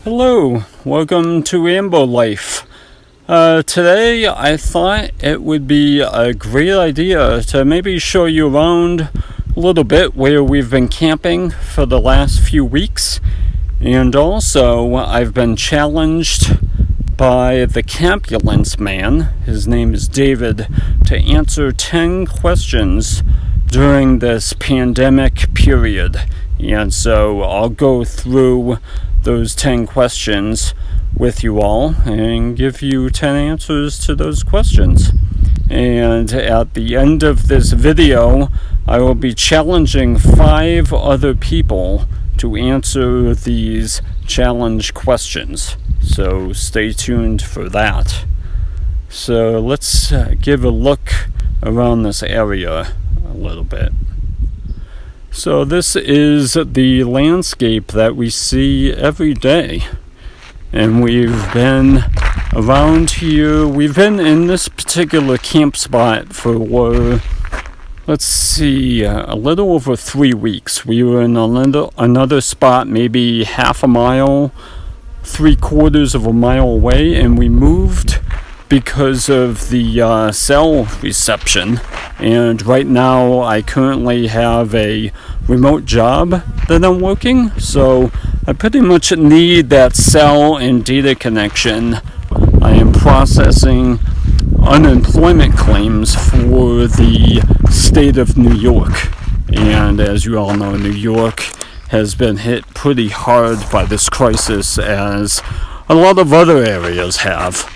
Hello, welcome to Ambo Life. Today I thought it would be a great idea to maybe show you around a little bit where we've been camping for the last few weeks. And also I've been challenged by the Campulance Man, his name is David, to answer 10 questions during this pandemic period. And so I'll go through those 10 questions with you all and give you 10 answers to those questions. And at the end of this video, I will be challenging 5 other people to answer these challenge questions. So stay tuned for that. So let's give a look around this area a little bit. So this is the landscape that we see every day. And we've been around here, we've been in this particular camp spot for, let's see, a little over 3 weeks. We were in another spot, maybe half a mile, 3/4 of a mile away, and we moved because of the cell reception. And right now I currently have a remote job that I'm working, so I pretty much need that cell and data connection. I am processing unemployment claims for the state of New York, and as you all know, New York has been hit pretty hard by this crisis, as a lot of other areas have.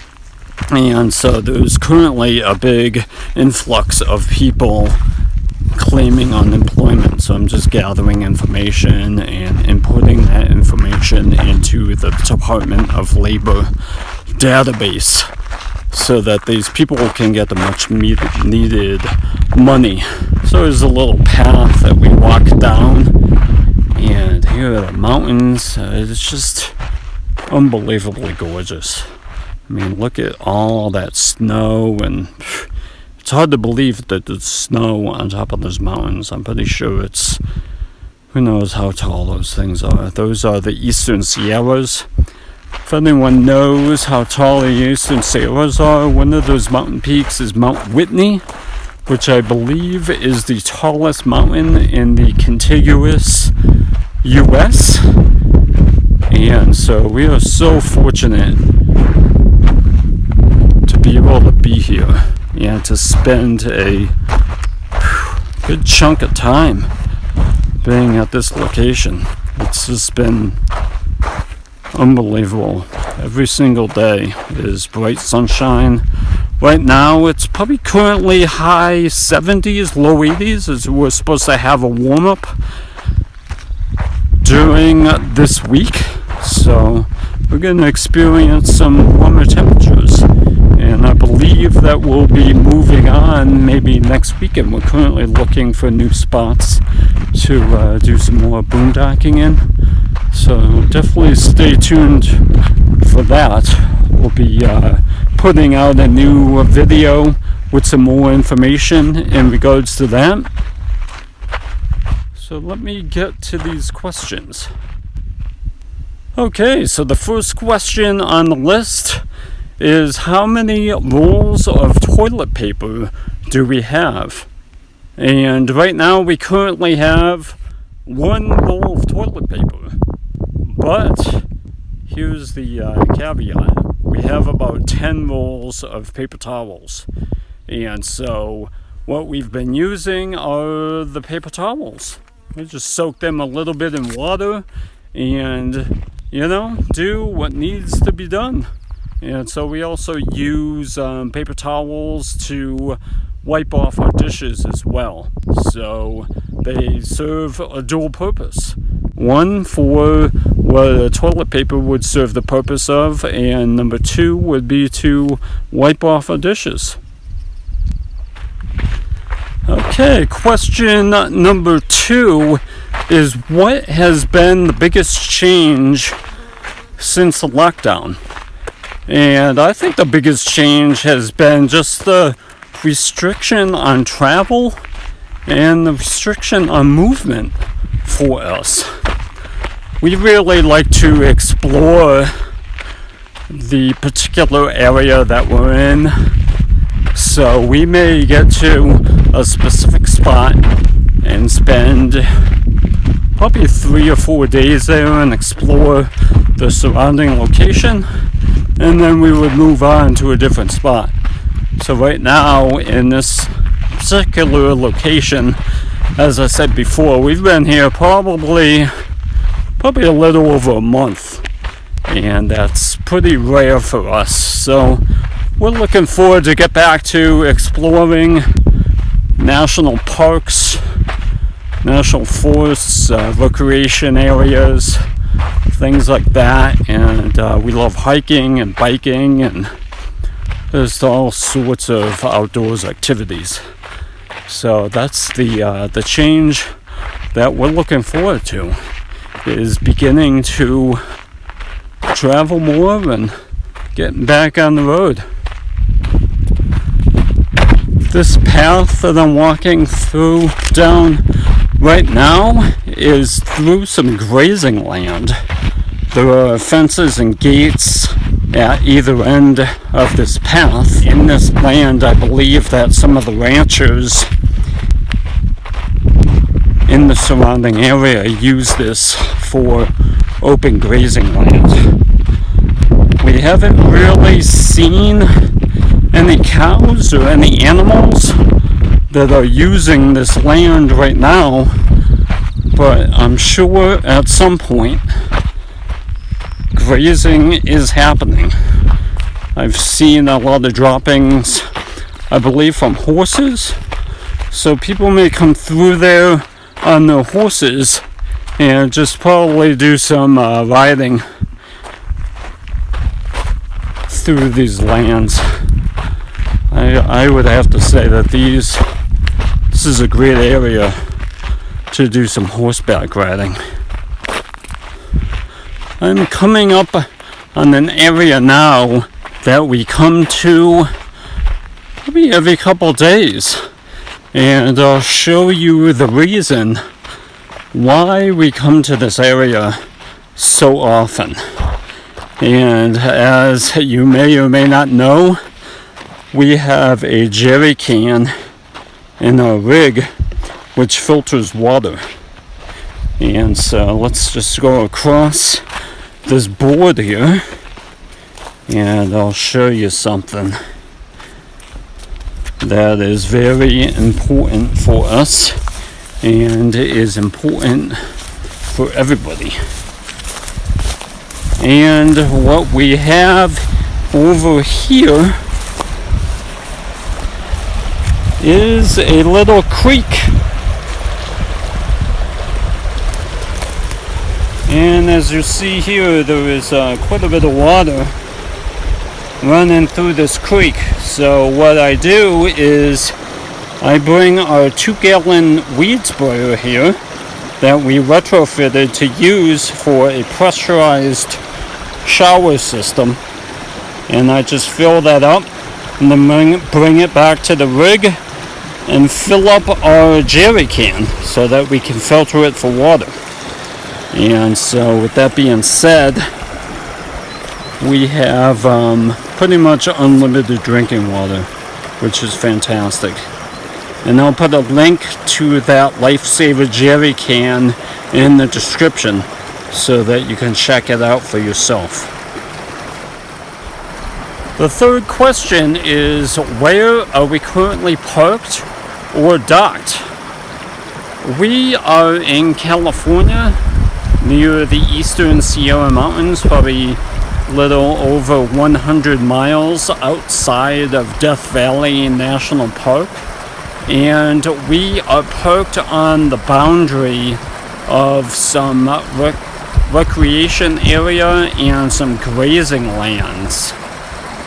And so there's currently a big influx of people claiming unemployment. So I'm just gathering information and inputting that information into the Department of Labor database so that these people can get the much needed money. So there's a little path that we walk down, and here are the mountains. It's just unbelievably gorgeous. I mean, look at all that snow, and it's hard to believe that there's snow on top of those mountains. I'm pretty sure it's, who knows how tall those things are. Those are the Eastern Sierras. If anyone knows how tall the Eastern Sierras are, one of those mountain peaks is Mount Whitney, which I believe is the tallest mountain in the contiguous U.S. And so we are so fortunate to be able to be here and to spend a good chunk of time being at this location. It's just been unbelievable. Every single day is bright sunshine. Right now it's probably currently high 70s, low 80s, as we're supposed to have a warm-up during this week. So we're going to experience some warmer temperatures. And I believe that we'll be moving on maybe next weekend. We're currently looking for new spots to do some more boondocking in. So definitely stay tuned for that. We'll be putting out a new video with some more information in regards to that. So let me get to these questions. Okay, so the first question on the list is, how many rolls of toilet paper do we have? And right now we currently have 1 roll of toilet paper. But here's the caveat. We have about 10 rolls of paper towels. And so what we've been using are the paper towels. We just soak them a little bit in water and, do what needs to be done. And so we also use paper towels to wipe off our dishes as well. So they serve a dual purpose. One, for what toilet paper would serve the purpose of, and number 2 would be to wipe off our dishes. Okay, question number 2 is, what has been the biggest change since the lockdown? And I think the biggest change has been just the restriction on travel and the restriction on movement for us. we really like to explore the particular area that we're in. So we may get to a specific spot and spend probably 3 or 4 days there and explore the surrounding location, and then we would move on to a different spot. So right now in this particular location, as I said before, we've been here probably a little over a month, and that's pretty rare for us. So we're looking forward to get back to exploring national parks, national forests, recreation areas, things like that. And we love hiking and biking, and there's all sorts of outdoors activities. So that's the change that we're looking forward to, is beginning to travel more and getting back on the road. This path that I'm walking through down right now is through some grazing land. There are fences and gates at either end of this path. In this land, I believe that some of the ranchers in the surrounding area use this for open grazing land. We haven't really seen any cows or any animals that are using this land right now, but I'm sure at some point grazing is happening. I've seen a lot of droppings, I believe, from horses, so people may come through there on their horses and just probably do some riding through these lands. I would have to say that this is a great area to do some horseback riding. I'm coming up on an area now that we come to maybe every couple days, and I'll show you the reason why we come to this area so often. And as you may or may not know, we have a jerry can in our rig which filters water. And so let's just go across this board here and I'll show you something that is very important for us and is important for everybody. And what we have over here is a little creek, and as you see here, there is quite a bit of water running through this creek. So what I do is I bring our 2-gallon weed sprayer here that we retrofitted to use for a pressurized shower system, and I just fill that up and then bring it back to the rig and fill up our jerry can so that we can filter it for water. And so with that being said, we have pretty much unlimited drinking water, which is fantastic. And I'll put a link to that LIFESAVER jerry can in the description so that you can check it out for yourself. The third question is, where are we currently parked or docked? We are in California, near the eastern Sierra Mountains, probably a little over 100 miles outside of Death Valley National Park. And we are parked on the boundary of some recreation area and some grazing lands.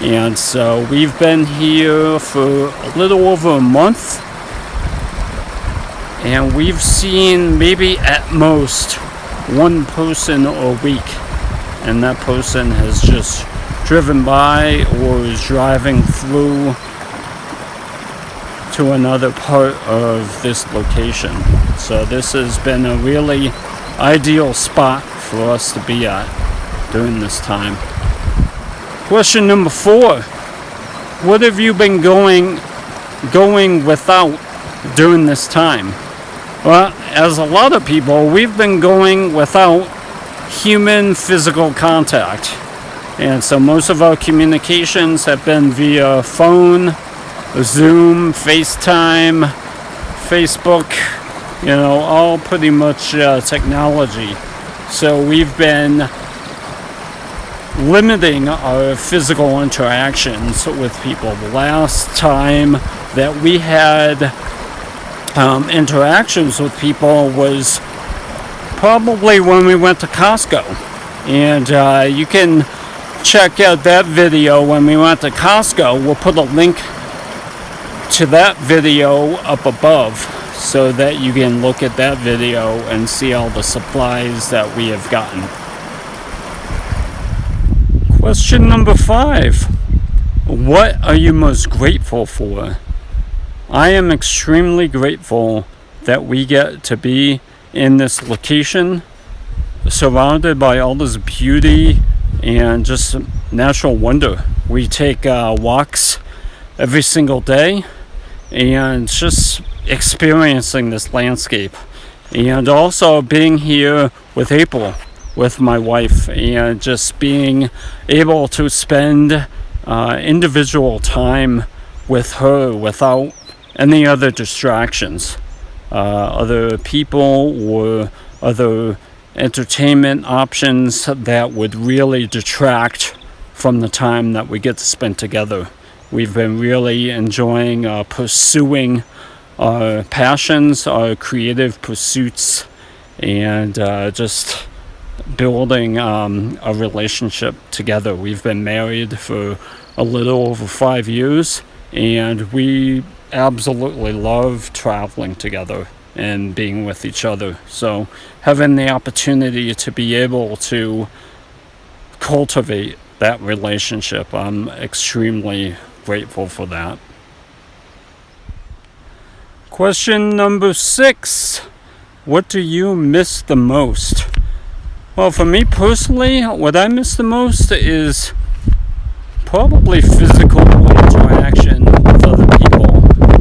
And so we've been here for a little over a month, and we've seen maybe at most one person a week, and that person has just driven by or is driving through to another part of this location. So this has been a really ideal spot for us to be at during this time. Question number 4. What have you been going without during this time? Well, as a lot of people, we've been going without human physical contact. And so most of our communications have been via phone, Zoom, FaceTime, Facebook, all pretty much technology. So we've been limiting our physical interactions with people. The last time that we had interactions with people was probably when we went to Costco. And you can check out that video when we went to Costco. We'll put a link to that video up above so that you can look at that video and see all the supplies that we have gotten. Question number 5. What are you most grateful for? I am extremely grateful that we get to be in this location, surrounded by all this beauty and just natural wonder. We take walks every single day and just experiencing this landscape, and also being here with April, with my wife, and just being able to spend individual time with her without any other distractions, other people or other entertainment options that would really detract from the time that we get to spend together. We've been really enjoying pursuing our passions, our creative pursuits, and just building a relationship together. We've been married for a little over 5 years, and we absolutely love traveling together and being with each other. So having the opportunity to be able to cultivate that relationship, I'm extremely grateful for that. Question number 6. What do you miss the most? Well, for me personally, what I miss the most is probably physical interaction with other people.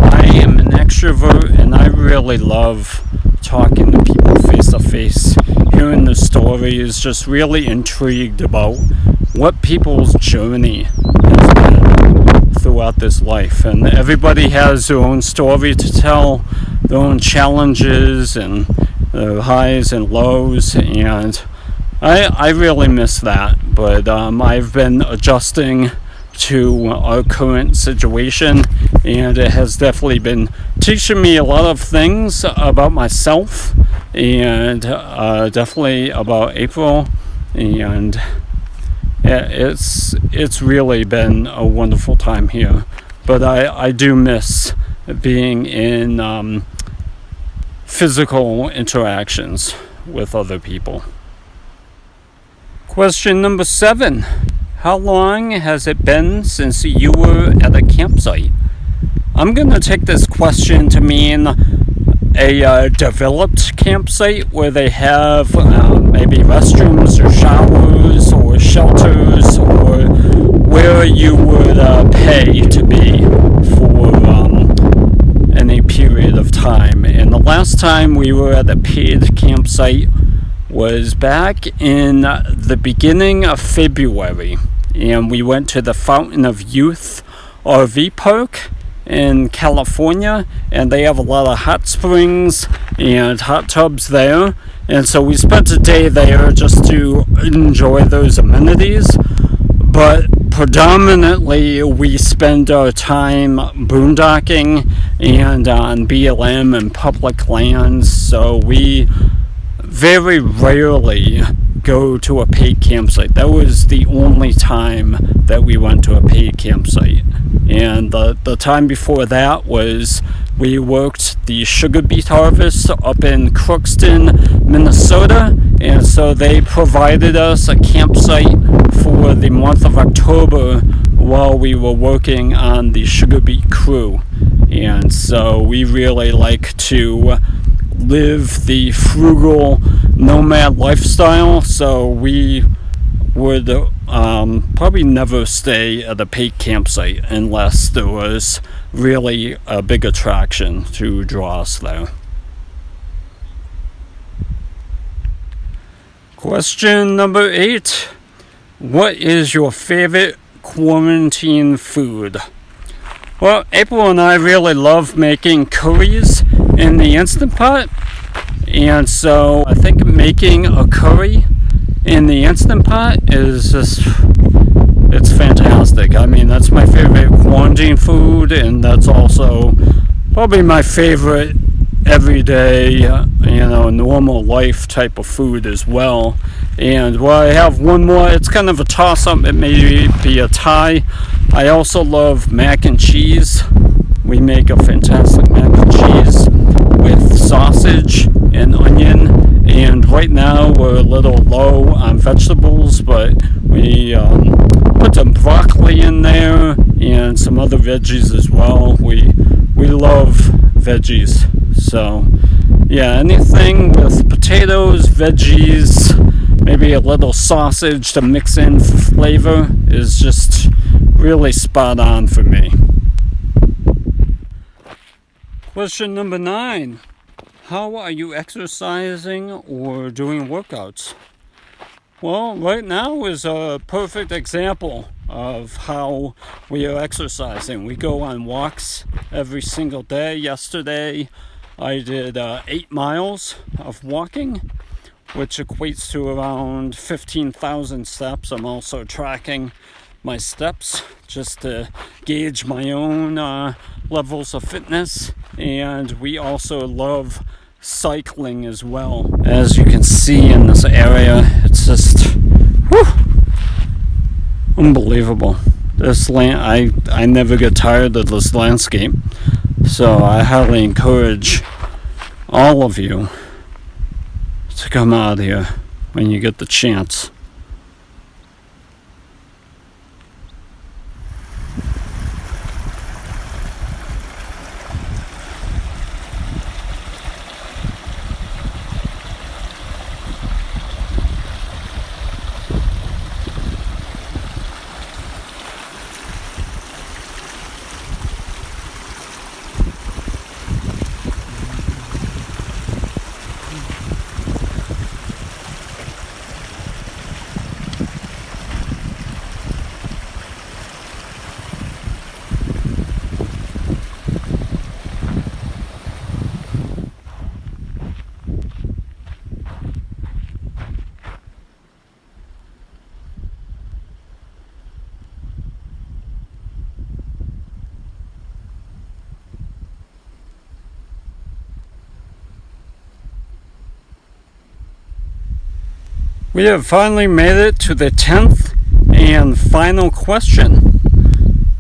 I am an extrovert, and I really love talking to people face to face, hearing their stories, just really intrigued about what people's journey has been throughout this life. And everybody has their own story to tell, their own challenges and their highs and lows, and I really miss that. But I've been adjusting to our current situation, and it has definitely been teaching me a lot of things about myself, and definitely about April, and it's really been a wonderful time here. But I do miss being in physical interactions with other people. Question number 7. How long has it been since you were at a campsite? I'm going to take this question to mean a developed campsite where they have maybe restrooms or showers or shelters, or where you would pay to be for any period of time. And the last time we were at a paid campsite was back in the beginning of February, and we went to the Fountain of Youth RV Park in California, and they have a lot of hot springs and hot tubs there, and so we spent a day there just to enjoy those amenities. But predominantly we spend our time boondocking and on BLM and public lands, so we very rarely go to a paid campsite. That was the only time that we went to a paid campsite. And the time before that was we worked the sugar beet harvest up in Crookston, Minnesota, and so they provided us a campsite for the month of October while we were working on the sugar beet crew. And so we really like to live the frugal nomad lifestyle, so we would probably never stay at a paid campsite unless there was really a big attraction to draw us there. Question number 8. What is your favorite quarantine food? Well, April and I really love making curries in the Instant Pot, and so I think making a curry in the Instant Pot is just, it's fantastic. I mean, that's my favorite quarantine food, and that's also probably my favorite everyday, normal life type of food as well. And well, I have one more. It's kind of a toss-up. It may be a tie. I also love mac and cheese. We make a fantastic mac and cheese with sausage and onion. And right now we're a little low on vegetables, but we put some broccoli in there and some other veggies as well. We love veggies. So yeah, anything with potatoes, veggies, maybe a little sausage to mix in for flavor is just really spot on for me. Question number 9. How are you exercising or doing workouts? Well, right now is a perfect example of how we are exercising. We go on walks every single day. Yesterday, I did 8 miles of walking, which equates to around 15,000 steps. I'm also tracking my steps just to gauge my own levels of fitness. And we also love cycling as well. As you can see in this area, it's just unbelievable. This I never get tired of this landscape. So I highly encourage all of you to come out here when you get the chance. We have finally made it to the 10th and final question.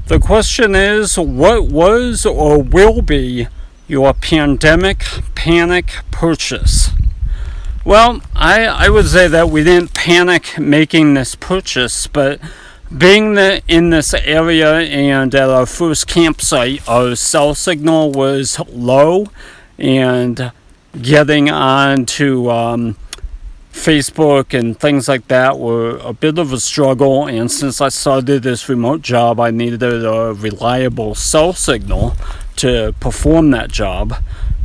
The question is, what was or will be your pandemic panic purchase? Well, I would say that we didn't panic making this purchase, but being in this area and at our first campsite, our cell signal was low, and getting on to Facebook and things like that were a bit of a struggle. And since I started this remote job, I needed a reliable cell signal to perform that job.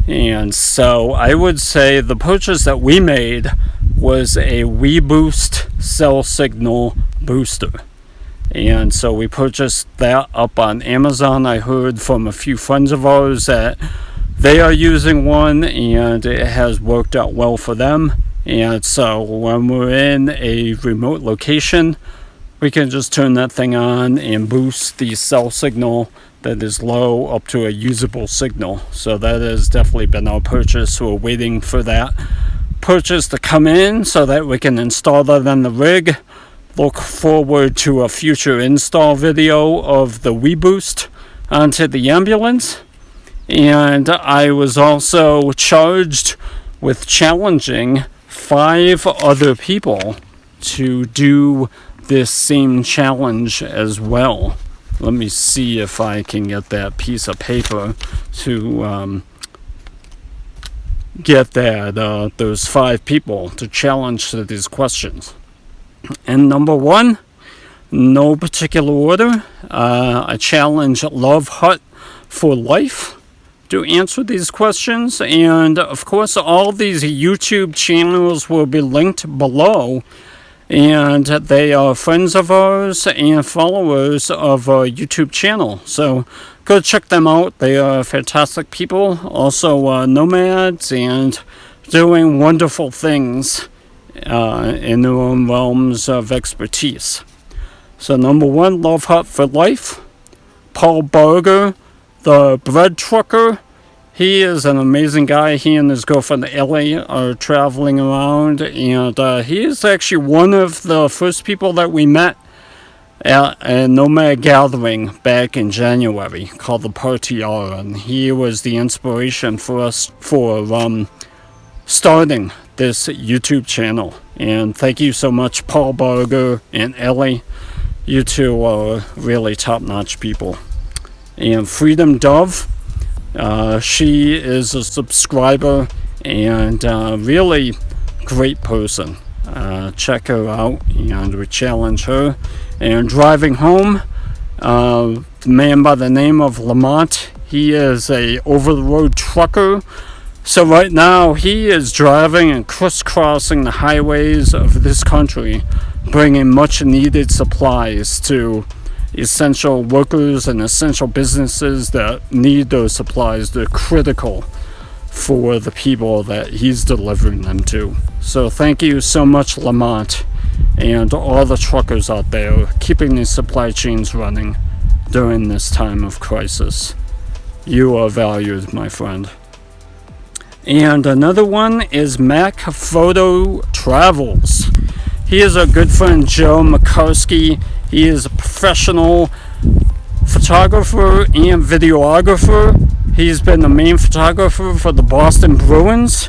And so I would say the purchase that we made was a WeBoost cell signal booster. And so we purchased that up on Amazon. I heard from a few friends of ours that they are using one and it has worked out well for them. And so when we're in a remote location, we can just turn that thing on and boost the cell signal that is low up to a usable signal. So that has definitely been our purchase. We're waiting for that purchase to come in so that we can install that on the rig. Look forward to a future install video of the WeBoost onto the ambulance. And I was also charged with challenging 5 other people to do this same challenge as well. Let me see if I can get that piece of paper to get that those 5 people to challenge to these questions. And number 1, no particular order, I challenge Love Hut for Life to answer these questions. And of course, all these YouTube channels will be linked below, and they are friends of ours and followers of our YouTube channel, so go check them out. They are fantastic people, also nomads, and doing wonderful things in their own realms of expertise. So number 1, Love Hut for Life. Paul Berger, the bread trucker. He is an amazing guy. He and his girlfriend Ellie are traveling around, and he is actually one of the first people that we met at a nomad gathering back in January called the Party R, and he was the inspiration for us for starting this YouTube channel. And thank you so much, Paul Berger and Ellie. You two are really top-notch people. And Freedom Dove, she is a subscriber and really great person. Check her out, and we challenge her. And driving home, the man by the name of Lamont, he is a over-the-road trucker. So right now he is driving and crisscrossing the highways of this country, bringing much needed supplies to essential workers and essential businesses that need those supplies. They're critical for the people that he's delivering them to. So thank you so much, Lamont, and all the truckers out there keeping these supply chains running during this time of crisis. You are valued, my friend. And another one is Mac Photo Travels. He is a good friend, Joe Makarski. He is a professional photographer and videographer. He's been the main photographer for the Boston Bruins.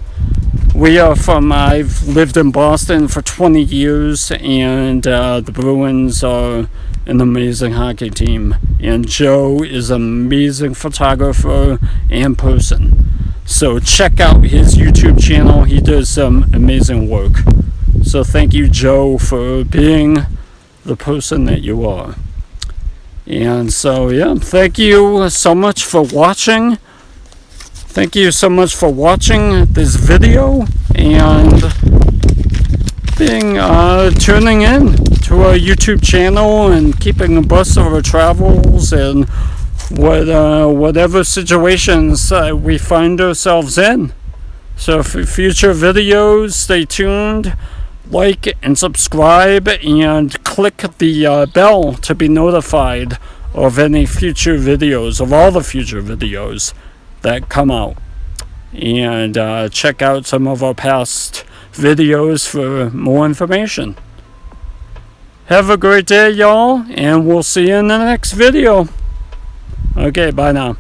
I've lived in Boston for 20 years, and the Bruins are an amazing hockey team. And Joe is an amazing photographer and person. So check out his YouTube channel. He does some amazing work. So thank you, Joe, for being the person that you are. And so, yeah, thank you so much for watching. Thank you so much for watching this video and tuning in to our YouTube channel and keeping abreast of our travels and whatever situations we find ourselves in. So for future videos, stay tuned, like and subscribe, and click the bell to be notified of any future videos, of all the future videos that come out. And check out some of our past videos for more information. Have a great day, y'all, and we'll see you in the next video. Okay, bye now.